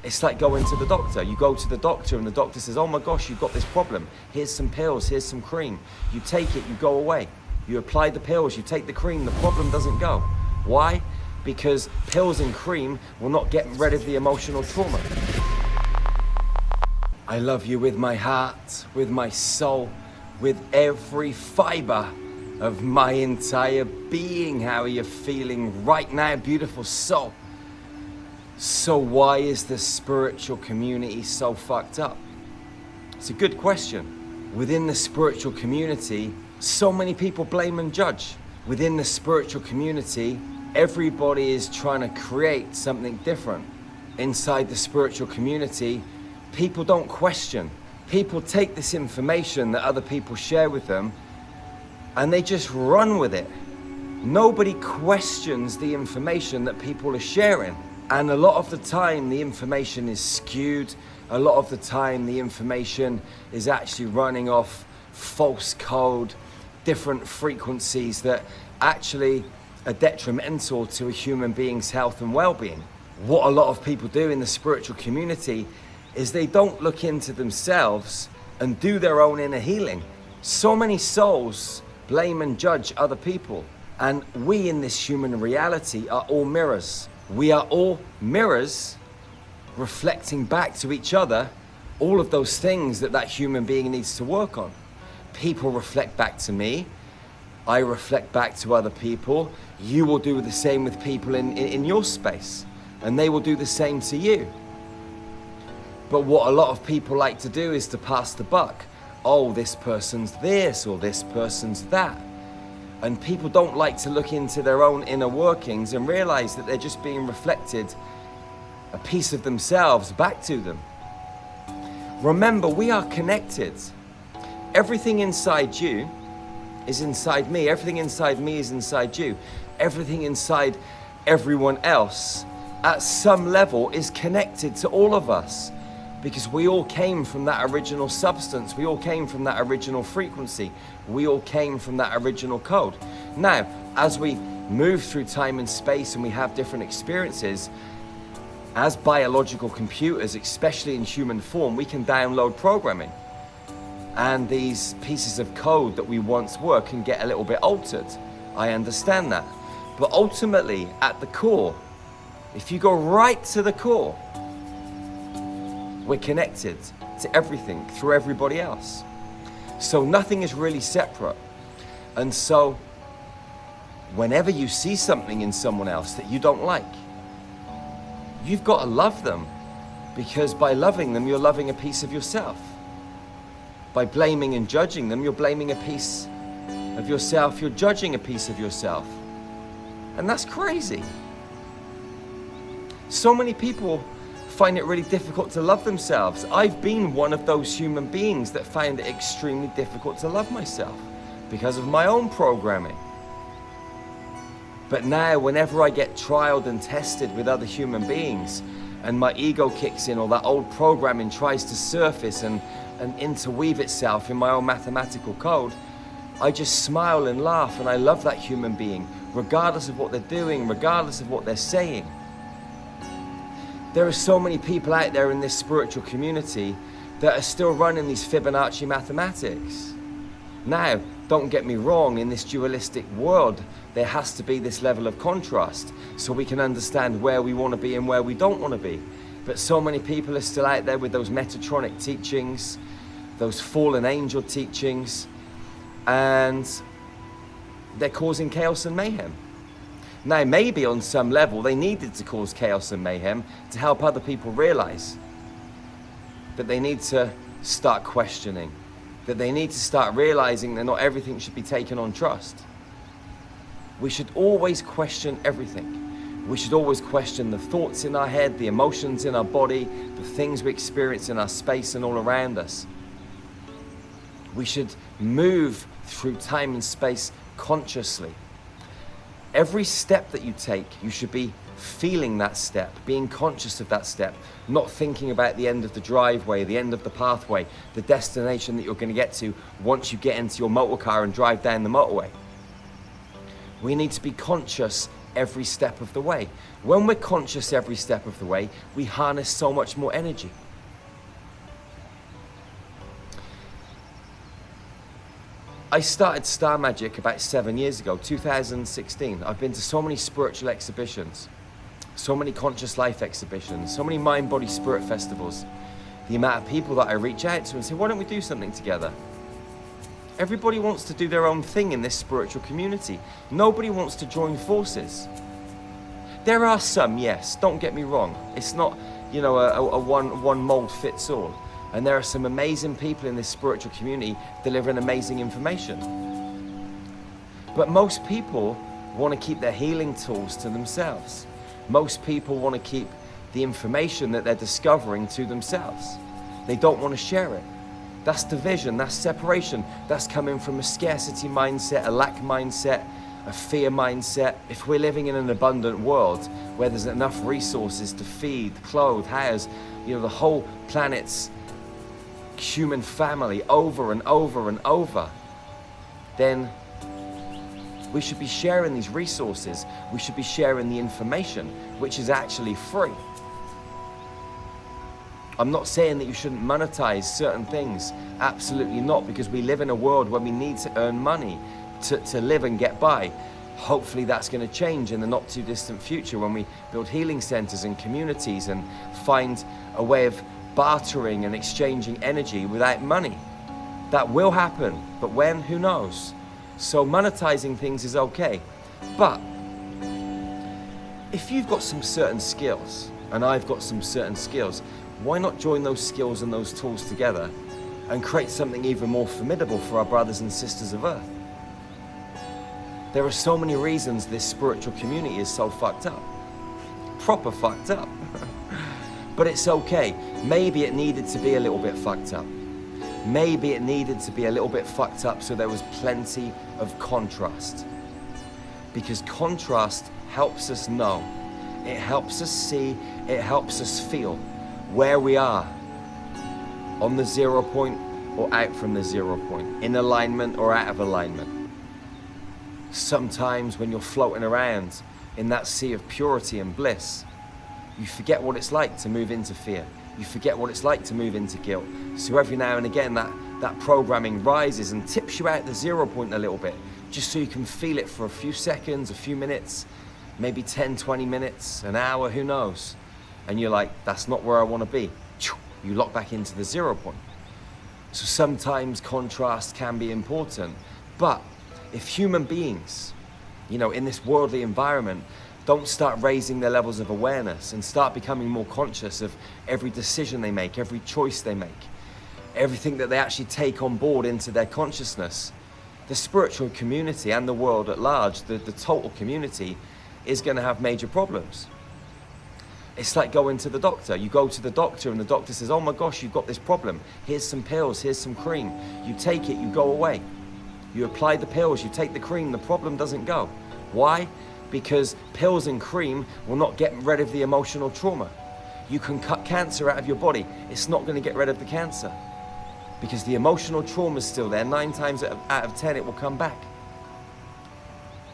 It's like going to the doctor. You go to the doctor and the doctor says, oh my gosh, you've got this problem. Here's some pills, here's some cream. You take it, you go away. You apply the pills, you take the cream, the problem doesn't go. Why? Because pills and cream will not get rid of the emotional trauma. I love you with my heart, with my soul, with every fiber of my entire being. How are you feeling right now, beautiful soul? So why is the spiritual community so fucked up? It's a good question. Within the spiritual community, so many people blame and judge. Within the spiritual community, everybody is trying to create something different. Inside the spiritual community, people don't question. People take this information that other people share with them and they just run with it. Nobody questions the information that people are sharing. And a lot of the time, the information is skewed. A lot of the time, the information is actually running off false code, different frequencies that actually are detrimental to a human being's health and well-being. What a lot of people do in the spiritual community is they don't look into themselves and do their own inner healing. So many souls blame and judge other people. And we in this human reality are all mirrors. We are all mirrors reflecting back to each other all of those things that that human being needs to work on. People reflect back to me. I reflect back to other people. You will do the same with people in your space, and they will do the same to you. But what a lot of people like to do is to pass the buck. Oh, this person's this or this person's that. And people don't like to look into their own inner workings and realize that they're just being reflected a piece of themselves back to them. Remember, we are connected. Everything inside you is inside me. Everything inside me is inside you. Everything inside everyone else at some level is connected to all of us, because we all came from that original substance. We all came from that original frequency. We all came from that original code. Now, as we move through time and space and we have different experiences, as biological computers, especially in human form, we can download programming. And these pieces of code that we once were can get a little bit altered. I understand that. But ultimately, at the core, if you go right to the core, we're connected to everything through everybody else. So nothing is really separate. And so whenever you see something in someone else that you don't like, you've got to love them, because by loving them, you're loving a piece of yourself. By blaming and judging them, you're blaming a piece of yourself. You're judging a piece of yourself. And that's crazy. So many people find it really difficult to love themselves. I've been one of those human beings that found it extremely difficult to love myself because of my own programming. But now, whenever I get trialed and tested with other human beings and my ego kicks in, or that old programming tries to surface and interweave itself in my own mathematical code, I just smile and laugh, and I love that human being, regardless of what they're doing, regardless of what they're saying. There are so many people out there in this spiritual community that are still running these Fibonacci mathematics. Now, don't get me wrong, in this dualistic world, there has to be this level of contrast so we can understand where we want to be and where we don't want to be. But so many people are still out there with those Metatronic teachings, those fallen angel teachings, and they're causing chaos and mayhem. Now, maybe on some level, they needed to cause chaos and mayhem to help other people realize that they need to start questioning, that they need to start realizing that not everything should be taken on trust. We should always question everything. We should always question the thoughts in our head, the emotions in our body, the things we experience in our space and all around us. We should move through time and space consciously. Every step that you take, you should be feeling that step, being conscious of that step, not thinking about the end of the driveway, the end of the pathway, the destination that you're going to get to once you get into your motor car and drive down the motorway. We need to be conscious every step of the way. When we're conscious every step of the way, we harness so much more energy. I started Star Magic about 7 years ago, 2016. I've been to so many spiritual exhibitions, so many conscious life exhibitions, so many mind, body, spirit festivals. The amount of people that I reach out to and say, why don't we do something together? Everybody wants to do their own thing in this spiritual community. Nobody wants to join forces. There are some, yes, don't get me wrong. It's not, you know, a one mold fits all. And there are some amazing people in this spiritual community delivering amazing information. But most people want to keep their healing tools to themselves. Most people want to keep the information that they're discovering to themselves. They don't want to share it. That's division, that's separation. That's coming from a scarcity mindset, a lack mindset, a fear mindset. If we're living in an abundant world where there's enough resources to feed, clothe, house, you know, the whole planet's human family over and over and over, then we should be sharing these resources. We should be sharing the information, which is actually free. I'm not saying that you shouldn't monetize certain things. Absolutely not, because we live in a world where we need to earn money to live and get by. Hopefully that's going to change in the not too distant future when we build healing centers and communities and find a way of bartering and exchanging energy without money. That will happen, but when? Who knows? So monetizing things is okay. But if you've got some certain skills, and I've got some certain skills, why not join those skills and those tools together and create something even more formidable for our brothers and sisters of Earth? There are so many reasons this spiritual community is so fucked up. Proper fucked up. But it's okay. Maybe it needed to be a little bit fucked up. Maybe it needed to be a little bit fucked up so there was plenty of contrast. Because contrast helps us know. It helps us see, it helps us feel where we are on the 0 point or out from the 0 point, in alignment or out of alignment. Sometimes when you're floating around in that sea of purity and bliss, you forget what it's like to move into fear. You forget what it's like to move into guilt. So every now and again that programming rises and tips you out the 0 point a little bit, just so you can feel it for a few seconds, a few minutes, maybe 10, 20 minutes, an hour, who knows? And you're like, that's not where I want to be. You lock back into the 0 point. So sometimes contrast can be important. But if human beings, you know, in this worldly environment, don't start raising their levels of awareness and start becoming more conscious of every decision they make, every choice they make, everything that they actually take on board into their consciousness, the spiritual community and the world at large, the total community, is going to have major problems. It's like going to the doctor. You go to the doctor and the doctor says, oh my gosh, you've got this problem. Here's some pills, here's some cream. You take it, you go away. You apply the pills, you take the cream, the problem doesn't go. Why? Because pills and cream will not get rid of the emotional trauma. You can cut cancer out of your body. It's not going to get rid of the cancer. Because the emotional trauma is still there. 9 times out of 10 it will come back.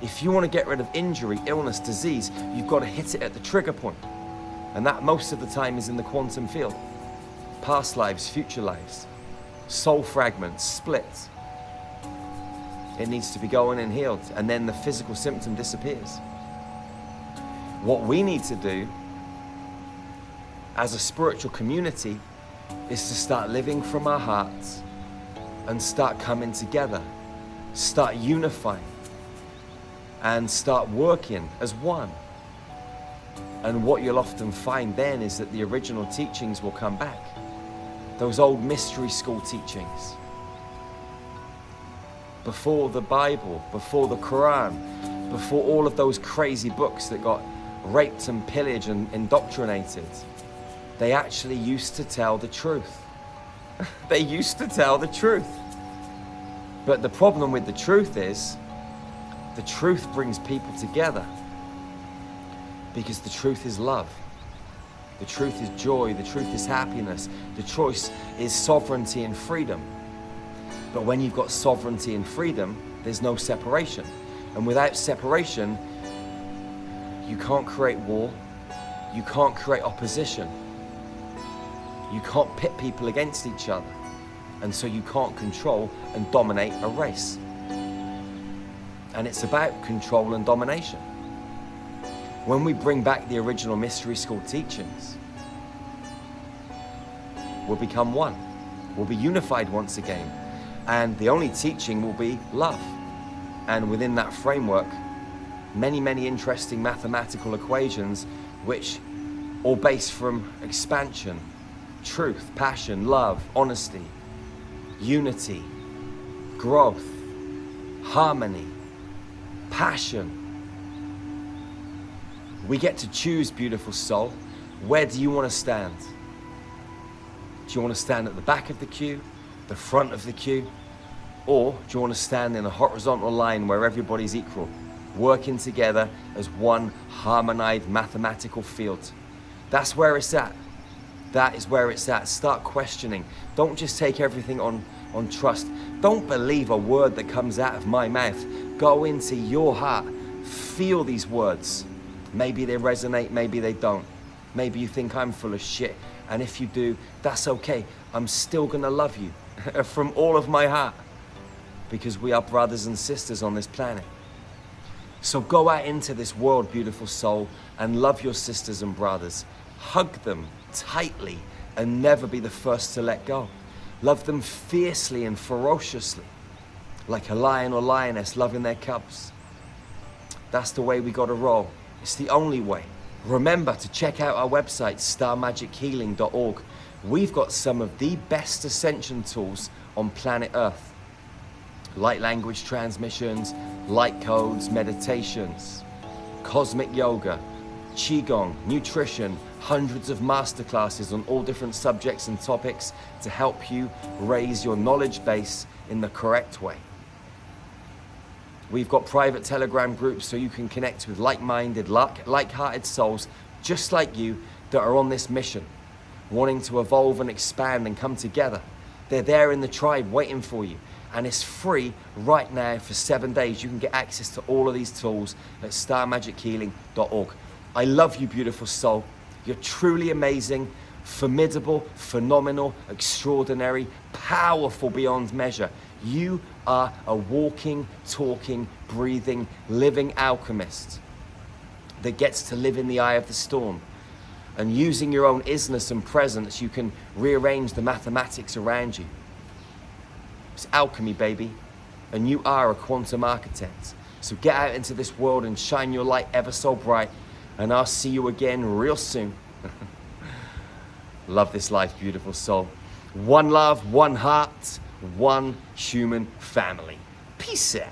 If you want to get rid of injury, illness, disease, you've got to hit it at the trigger point. And that most of the time is in the quantum field. Past lives, future lives, soul fragments, splits. It needs to be going and healed, and then the physical symptom disappears. What we need to do as a spiritual community is to start living from our hearts and start coming together, start unifying, and start working as one. And what you'll often find then is that the original teachings will come back. Those old mystery school teachings. Before the Bible, before the Quran, before all of those crazy books that got raped and pillaged and indoctrinated, they actually used to tell the truth. They used to tell the truth. But the problem with the truth is, the truth brings people together. Because the truth is love. The truth is joy. The truth is happiness. The choice is sovereignty and freedom. But when you've got sovereignty and freedom, there's no separation. And without separation, You can't create war. You can't create opposition. You can't pit people against each other. And so you can't control and dominate a race. And it's about control and domination. When we bring back the original mystery school teachings, we'll become one. We'll be unified once again. And the only teaching will be love. And within that framework, many, many interesting mathematical equations, which all based from expansion, truth, passion, love, honesty, unity, growth, harmony, passion. We get to choose, beautiful soul. Where do you want to stand? Do you want to stand at the back of the queue, the front of the queue? Or do you want to stand in a horizontal line where everybody's equal, working together as one harmonized mathematical field? That's where it's at. That is where it's at. Start questioning. Don't just take everything on trust. Don't believe a word that comes out of my mouth. Go into your heart. Feel these words. Maybe they resonate, maybe they don't. Maybe you think I'm full of shit. And if you do, that's okay. I'm still gonna love you from all of my heart, because we are brothers and sisters on this planet. So go out into this world, beautiful soul, and love your sisters and brothers. Hug them tightly and never be the first to let go. Love them fiercely and ferociously, like a lion or lioness loving their cubs. That's the way we gotta roll. It's the only way. Remember to check out our website, starmagichealing.org. We've got some of the best ascension tools on planet Earth. Light language transmissions, light codes, meditations, cosmic yoga, qigong, nutrition, hundreds of masterclasses on all different subjects and topics to help you raise your knowledge base in the correct way. We've got private Telegram groups so you can connect with like-minded, like-hearted souls just like you that are on this mission, wanting to evolve and expand and come together. They're there in the tribe waiting for you. And it's free right now for 7 days. You can get access to all of these tools at starmagichealing.org. I love you, beautiful soul. You're truly amazing, formidable, phenomenal, extraordinary, powerful beyond measure. You are a walking, talking, breathing, living alchemist that gets to live in the eye of the storm. And using your own isness and presence, you can rearrange the mathematics around you. It's alchemy, baby. And you are a quantum architect. So get out into this world and shine your light ever so bright. And I'll see you again real soon. Love this life, beautiful soul. One love, one heart, one human family. Peace out.